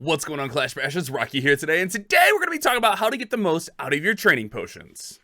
What's going on, Clash Bashers? Rocky here today, and today we're going to be talking about how to get the most out of your training potions.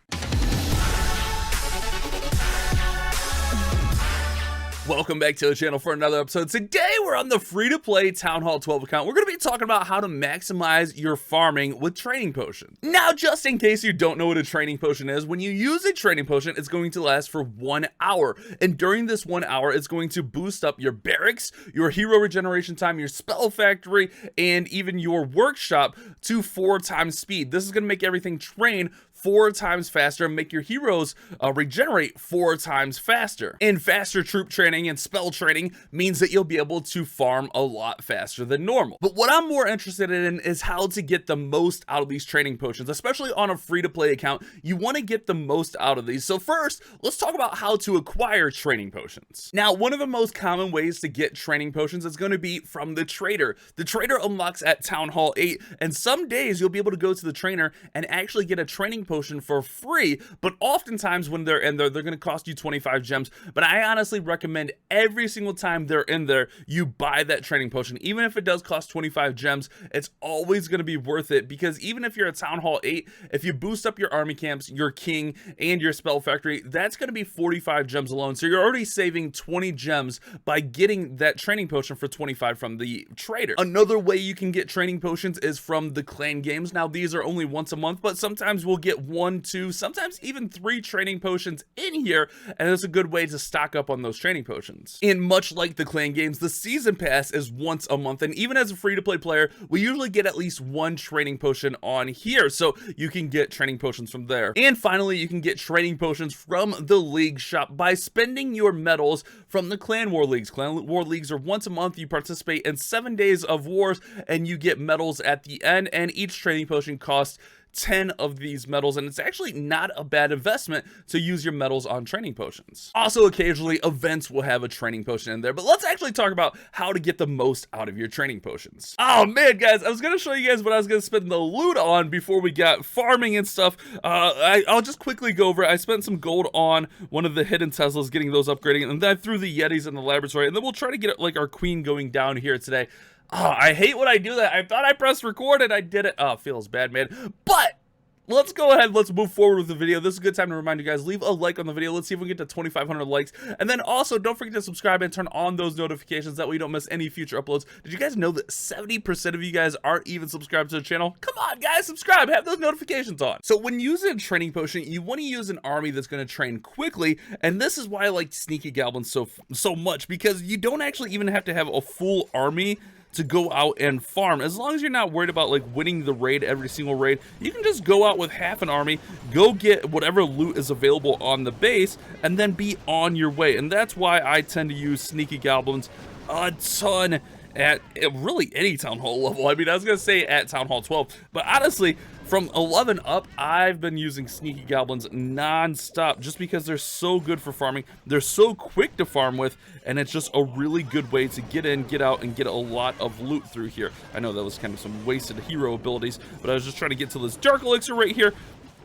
Welcome back to the channel for another episode. Today we're on the free-to-play Town Hall 12 account. We're going to be talking about how to maximize your farming with training potions. Now, just in case you don't know what a training potion is, when you use a training potion, it's going to last for 1 hour. And during this 1 hour, it's going to boost up your barracks, your hero regeneration time, your spell factory, and even your workshop to 4 times speed. This is going to make everything train 4 times faster and make your heroes regenerate 4 times faster. And faster troop training and spell training means that you'll be able to farm a lot faster than normal. But what I'm more interested in is how to get the most out of these training potions, especially on a free-to-play account. You want to get the most out of these. So first, let's talk about how to acquire training potions. Now, one of the most common ways to get training potions is going to be from the trader. The trader unlocks at Town Hall 8, and some days you'll be able to go to the trainer and actually get a training potion for free, but oftentimes when they're in there, they're going to cost you 25 gems. But I honestly recommend every single time they're in there, you buy that training potion. Even if it does cost 25 gems, it's always going to be worth it, because even if you're at Town Hall 8, if you boost up your army camps, your king, and your spell factory, that's going to be 45 gems alone. So you're already saving 20 gems by getting that training potion for 25 from the trader. Another way you can get training potions is from the clan games. Now, these are only once a month, but sometimes we'll get 1, 2, sometimes even 3 training potions in here, and it's a good way to stock up on those training potions. And much like the clan games, the season pass is once a month, and even as a free-to-play player, we usually get at least 1 training potion on here, so you can get training potions from there. And finally, you can get training potions from the league shop by spending your medals from the clan war leagues. Clan war leagues are once a month. You participate in 7 days of wars, and you get medals at the end, and each training potion costs 10 of these medals, and it's actually not a bad investment to use your medals on training potions. Also, occasionally events will have a training potion in there, but let's actually talk about how to get the most out of your training potions. Oh man, guys, I was gonna show you guys what I was gonna spend the loot on before we got farming and stuff. I'll just quickly go over it. I spent some gold on one of the hidden Teslas, getting those upgrading, and then I threw the Yetis in the laboratory, and then we'll try to get like our queen going down here today. Oh, I hate when I do that. I thought I pressed record and I did it. Oh, it feels bad, man. But let's go ahead. Let's move forward with the video. This is a good time to remind you guys, leave a like on the video. Let's see if we can get to 2,500 likes. And then also, don't forget to subscribe and turn on those notifications. That way you don't miss any future uploads. Did you guys know that 70% of you guys aren't even subscribed to the channel? Come on, guys, subscribe. Have those notifications on. So when using a training potion, you want to use an army that's going to train quickly. And this is why I like Sneaky Goblins so much, because you don't actually even have to have a full army to go out and farm. As long as you're not worried about like winning the raid, every single raid, you can just go out with half an army, go get whatever loot is available on the base, and then be on your way. And that's why I tend to use Sneaky Goblins a ton at really any Town Hall level. I mean, I was gonna say at Town Hall 12, but honestly, from 11 up, I've been using Sneaky Goblins non-stop just because they're so good for farming. They're so quick to farm with, and it's just a really good way to get in, get out, and get a lot of loot through here. I know that was kind of some wasted hero abilities, but I was just trying to get to this Dark Elixir right here.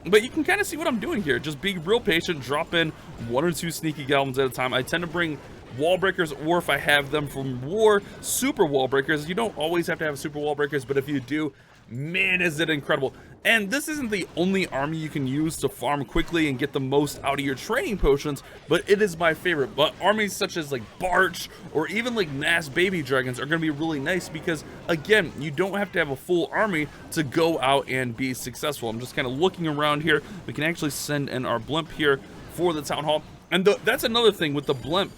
But you can kind of see what I'm doing here. Just being real patient, drop in 1 or 2 Sneaky Goblins at a time. I tend to bring wall breakers, or if I have them from war, super wall breakers. You don't always have to have super wall breakers, but if you do, man, is it incredible. And this isn't the only army you can use to farm quickly and get the most out of your training potions, but it is my favorite. But armies such as like Barch or even like mass baby dragons are going to be really nice because, again, you don't have to have a full army to go out and be successful. I'm just kind of looking around here. We can actually send in our blimp here for the town hall. And that's another thing with the blimp.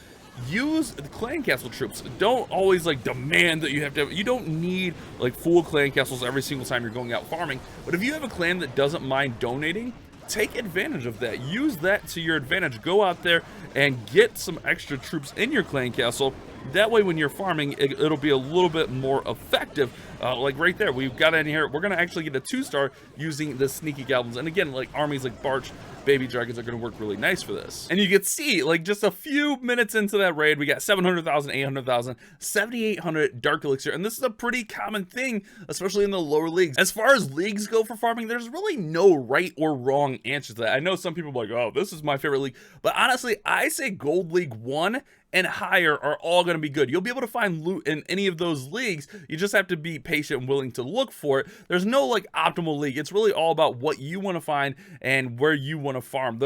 Use the clan castle troops. Don't always like demand that you have to have, you don't need like full clan castles every single time you're going out farming, but if you have a clan that doesn't mind donating, take advantage of that. Use that to your advantage. Go out there and get some extra troops in your clan castle. That way when you're farming, it'll be a little bit more effective. Like right there, we've got in here, we're gonna actually get a 2-star using the Sneaky Goblins. And again, like armies like Barch, baby dragons are going to work really nice for this. And you can see, like, just a few minutes into that raid, we got 700,000, 800,000, 7,800 Dark Elixir, and this is a pretty common thing, especially in the lower leagues. As far as leagues go for farming, there's really no right or wrong answer to that. I know some people are like, oh, this is my favorite league, but honestly, I say Gold League 1 and higher are all going to be good. You'll be able to find loot in any of those leagues. You just have to be patient and willing to look for it. There's no like optimal league. It's really all about what you want to find and where you want to farm.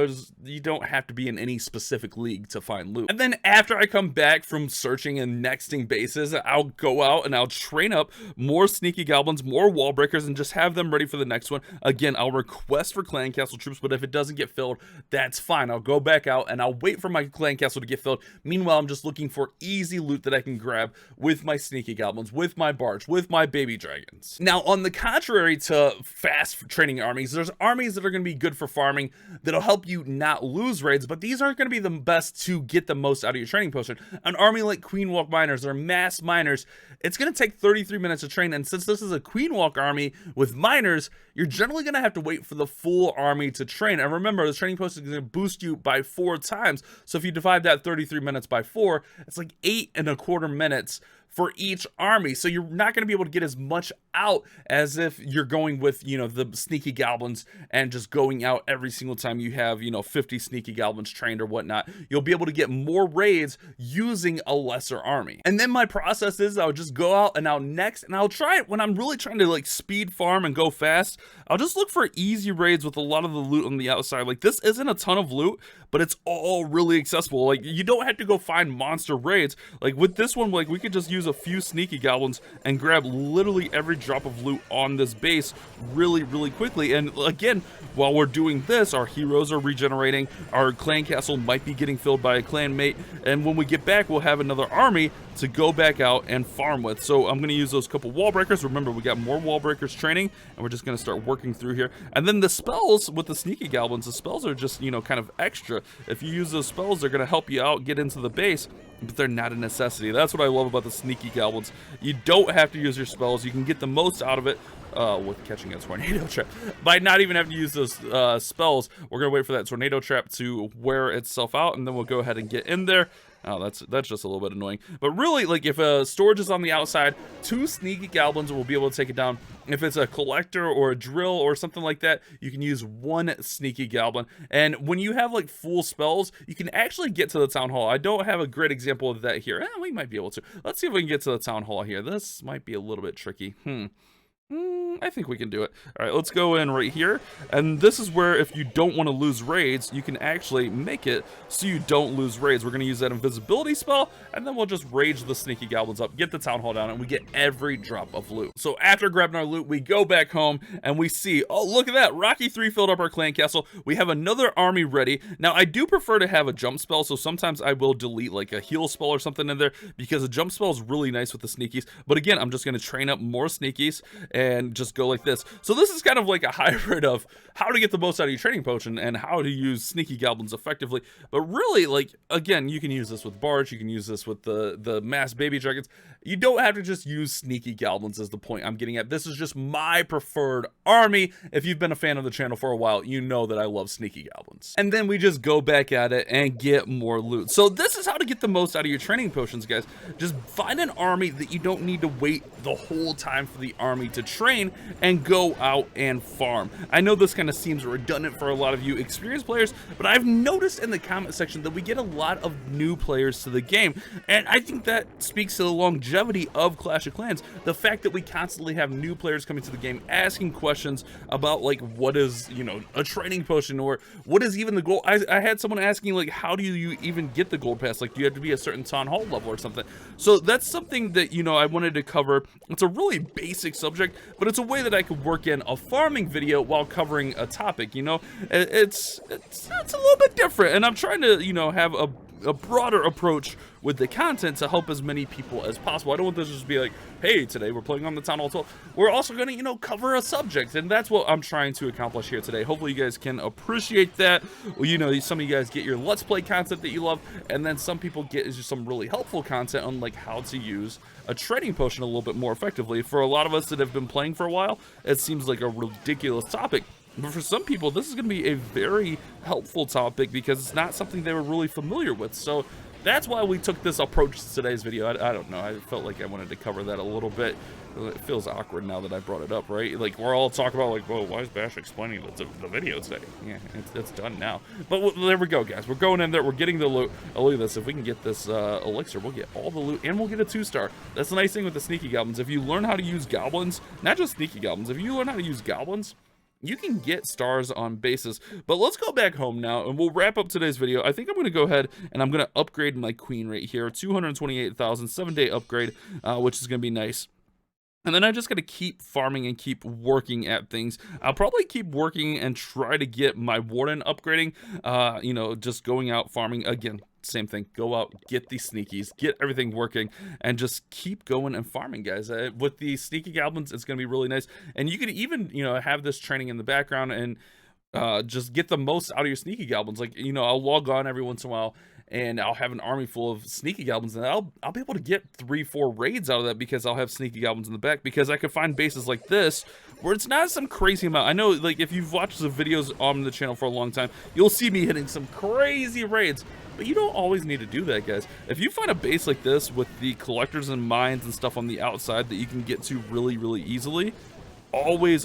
You don't have to be in any specific league to find loot. And then after I come back from searching and nexting bases, I'll go out and I'll train up more sneaky goblins, more wall breakers, and just have them ready for the next one. Again, I'll request for clan castle troops, but if it doesn't get filled, that's fine. I'll go back out and I'll wait for my clan castle to get filled. Meanwhile, I'm just looking for easy loot that I can grab with my sneaky goblins, with my barge, with my baby dragons. Now, on the contrary to fast training armies, there's armies that are going to be good for farming that'll help you not lose raids, but these aren't going to be the best to get the most out of your training potion. An army like Queen Walk Miners or Mass Miners, it's going to take 33 minutes to train, and since this is a Queen Walk army with miners, you're generally going to have to wait for the full army to train. And remember, the training potion is going to boost you by 4 times, so if you divide that 33 minutes by 4, it's like 8.25 minutes for each army. So you're not going to be able to get as much out as if you're going with, you know, the sneaky goblins and just going out every single time you have, you know, 50 sneaky goblins trained or whatnot. You'll be able to get more raids using a lesser army. And then my process is I'll just go out and I'll next, and I'll try it when I'm really trying to like speed farm and go fast. I'll just look for easy raids with a lot of the loot on the outside. Like, this isn't a ton of loot, but it's all really accessible. Like, you don't have to go find monster raids. Like with this one, like we could just use a few sneaky goblins and grab literally every drop of loot on this base really quickly. And again, while we're doing this, our heroes are regenerating, our clan castle might be getting filled by a clan mate, and when we get back, we'll have another army to go back out and farm with. So I'm going to use those couple wall breakers. Remember, we got more wall breakers training, and we're just going to start working through here. And then the spells with the sneaky goblins, the spells are just, you know, kind of extra. If you use those spells, they're going to help you out get into the base, but they're not a necessity. That's what I love about the sneaky goblins. You don't have to use your spells. You can get the most out of it with catching a tornado trap by not even having to use those spells. We're gonna wait for that tornado trap to wear itself out, and then we'll go ahead and get in there. Oh, that's just a little bit annoying. But really, like, if a storage is on the outside, 2 sneaky goblins will be able to take it down. If it's a collector or a drill or something like that, you can use 1 sneaky goblin. And when you have like full spells, you can actually get to the town hall. I don't have a great example of that here. We might be able to. Let's see if we can get to the town hall here. This might be a little bit tricky. I think we can do it. All right, let's go in right here. And this is where, if you don't want to lose raids, you can actually make it so you don't lose raids. We're going to use that invisibility spell, and then we'll just rage the sneaky goblins up, get the town hall down, and we get every drop of loot. So after grabbing our loot, we go back home, and we see, oh, look at that. Rocky 3 filled up our clan castle. We have another army ready. Now, I do prefer to have a jump spell, so sometimes I will delete like a heal spell or something in there, because a jump spell is really nice with the sneakies. But again, I'm just going to train up more sneakies and just go like this. So this is kind of like a hybrid of how to get the most out of your training potion and how to use sneaky goblins effectively. But really, like, again, you can use this with barge, you can use this with the mass baby dragons. You don't have to just use sneaky goblins is the point I'm getting at. This is just my preferred army. If you've been a fan of the channel for a while, you know that I love sneaky goblins. And then we just go back at it and get more loot. So this is how to get the most out of your training potions, guys. Just find an army that you don't need to wait the whole time for the army to train, and go out and farm. I know this kind of seems redundant for a lot of you experienced players, but I've noticed in the comment section that we get a lot of new players to the game, and I think that speaks to the longevity of Clash of Clans. The fact that we constantly have new players coming to the game asking questions about, like, what is, you know, a training potion, or what is even the goal. I had someone asking, like, how do you even get the gold pass? Like, do you have to be a certain town hall level or something? So that's something that, you know, I wanted to cover. It's a really basic subject, but it's a way that I could work in a farming video while covering a topic. You know, it's a little bit different, and I'm trying to, you know, have a broader approach with the content to help as many people as possible. I don't want this to just be like, hey, today we're playing on the Town Hall 12. We're also going to, you know, cover a subject, and that's what I'm trying to accomplish here today. Hopefully you guys can appreciate that. You know, some of you guys get your Let's Play content that you love, and then some people get just some really helpful content on, like, how to use a training potion a little bit more effectively. For a lot of us that have been playing for a while, it seems like a ridiculous topic. But for some people, this is going to be a very helpful topic because it's not something they were really familiar with. So that's why we took this approach to today's video. I don't know. I felt like I wanted to cover that a little bit. It feels awkward now that I brought it up, right? Like, we're all talking about, like, whoa, why is Bash explaining the video today? Yeah, it's done now. But there we go, guys. We're going in there. We're getting the loot. Oh, look at this. If we can get this elixir, we'll get all the loot, and we'll get a 2-star. That's the nice thing with the sneaky goblins. If you learn how to use goblins, not just sneaky goblins, if you learn how to use goblins, you can get stars on bases. But let's go back home now, and we'll wrap up today's video. I think I'm going to go ahead and I'm going to upgrade my queen right here. 228,000, 7-day upgrade, which is going to be nice. And then I just got to keep farming and keep working at things. I'll probably keep working and try to get my warden upgrading. You know, just going out farming again. Same thing. Go out, get these sneakies, get everything working, and just keep going and farming, guys. With the sneaky goblins, it's going to be really nice. And you can even, you know, have this training in the background and just get the most out of your sneaky goblins. Like, you know, I'll log on every once in a while, and I'll have an army full of sneaky goblins, and I'll be able to get 3-4 raids out of that because I'll have sneaky goblins in the back, because I could find bases like this where it's not some crazy amount. I know, like, if you've watched the videos on the channel for a long time, you'll see me hitting some crazy raids, but you don't always need to do that, guys. If you find a base like this with the collectors and mines and stuff on the outside that you can get to really, really easily, always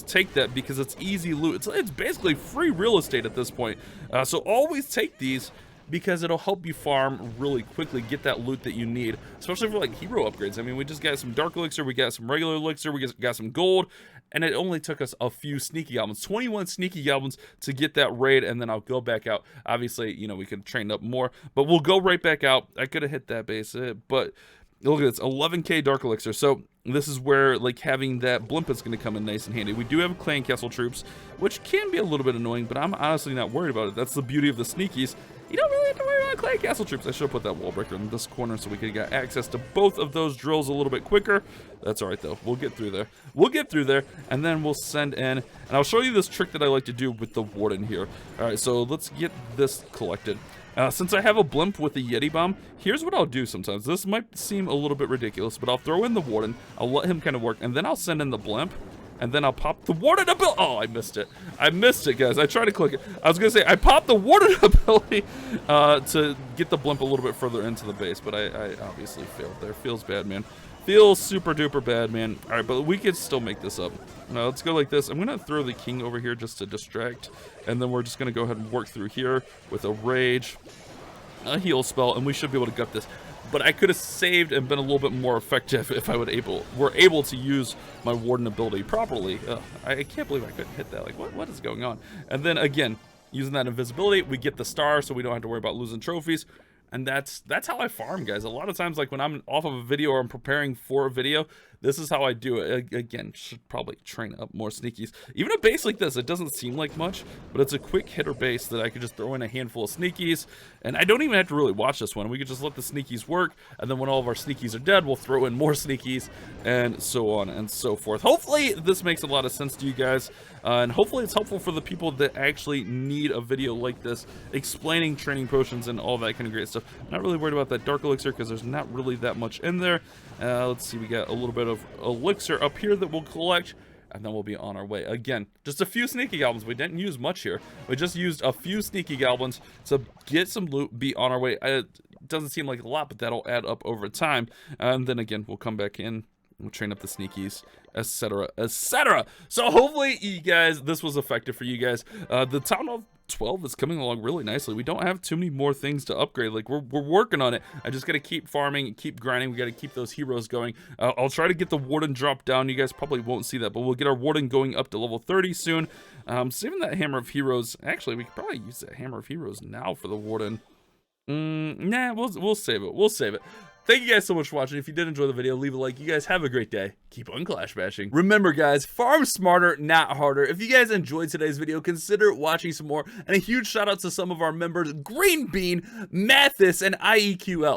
take that, because it's easy loot. It's basically free real estate at this point. So always take these, because it'll help you farm really quickly, get that loot that you need, especially for like hero upgrades. I mean, we just got some dark elixir, we got some regular elixir, we got some gold, and it only took us a few sneaky goblins, 21 sneaky goblins to get that raid, and then I'll go back out. Obviously, you know, we could have trained up more, but we'll go right back out. I could have hit that base, but look at this, 11k dark elixir. So this is where, like, having that blimp is going to come in nice and handy. We do have clan castle troops, which can be a little bit annoying, but I'm honestly not worried about it. That's the beauty of the sneakies. You don't really have to worry about clan castle troops. I should have put that wall breaker in this corner so we could get access to both of those drills a little bit quicker. That's all right, though. We'll get through there. We'll get through there, and then we'll send in, and I'll show you this trick that I like to do with the warden here. All right, so let's get this collected. Since I have a blimp with a Yeti bomb, here's what I'll do sometimes. This might seem a little bit ridiculous, but I'll throw in the warden, I'll let him kind of work, and then I'll send in the blimp, and then I'll pop the warden ability. Oh, I missed it. I missed it, guys. I tried to click it. I was going to say, I popped the warden ability to get the blimp a little bit further into the base, but I obviously failed there. Feels bad, man. Feels super duper bad, man. All right, but we could still make this up. Now, let's go like this. I'm going to throw the king over here just to distract, and then we're just going to go ahead and work through here with a rage, a heal spell, and we should be able to gut this. But I could have saved and been a little bit more effective if I were able to use my warden ability properly. I can't believe I couldn't hit that. Like, what is going on? And then again, using that invisibility, we get the star, so we don't have to worry about losing trophies. And that's how I farm, guys. A lot of times, like when I'm off of a video or I'm preparing for a video, this is how I do it. Again, should probably train up more sneakies. Even a base like this, it doesn't seem like much, but it's a quick hitter base that I could just throw in a handful of sneakies. And I don't even have to really watch this one. We could just let the sneakies work, and then when all of our sneakies are dead, we'll throw in more sneakies, and so on and so forth. Hopefully, this makes a lot of sense to you guys, and hopefully it's helpful for the people that actually need a video like this, explaining training potions and all that kind of great stuff. I'm not really worried about that dark elixir, because there's not really that much in there. Let's see, we got a little bit of elixir up here that we'll collect, and then we'll be on our way. Again, just a few sneaky goblins. We didn't use much here. We just used a few sneaky goblins to get some loot, be on our way. It doesn't seem like a lot, but that'll add up over time. And then again, we'll come back in, we'll train up the sneakies, etc., etc. So hopefully, you guys, this was effective for you guys. The Town Hall 12 is coming along really nicely. We don't have too many more things to upgrade. Like, we're working on it. I just got to keep farming, keep grinding. We got to keep those heroes going. I'll try to get the warden dropped down. You guys probably won't see that, but we'll get our warden going up to level 30 soon. Saving that hammer of heroes. Actually, we could probably use that hammer of heroes now for the warden. Nah, we'll save it. We'll save it. Thank you guys so much for watching. If you did enjoy the video, leave a like. You guys have a great day. Keep on clash bashing. Remember, guys, farm smarter, not harder. If you guys enjoyed today's video, consider watching some more. And a huge shout out to some of our members, Green Bean, Mathis, and IEQL.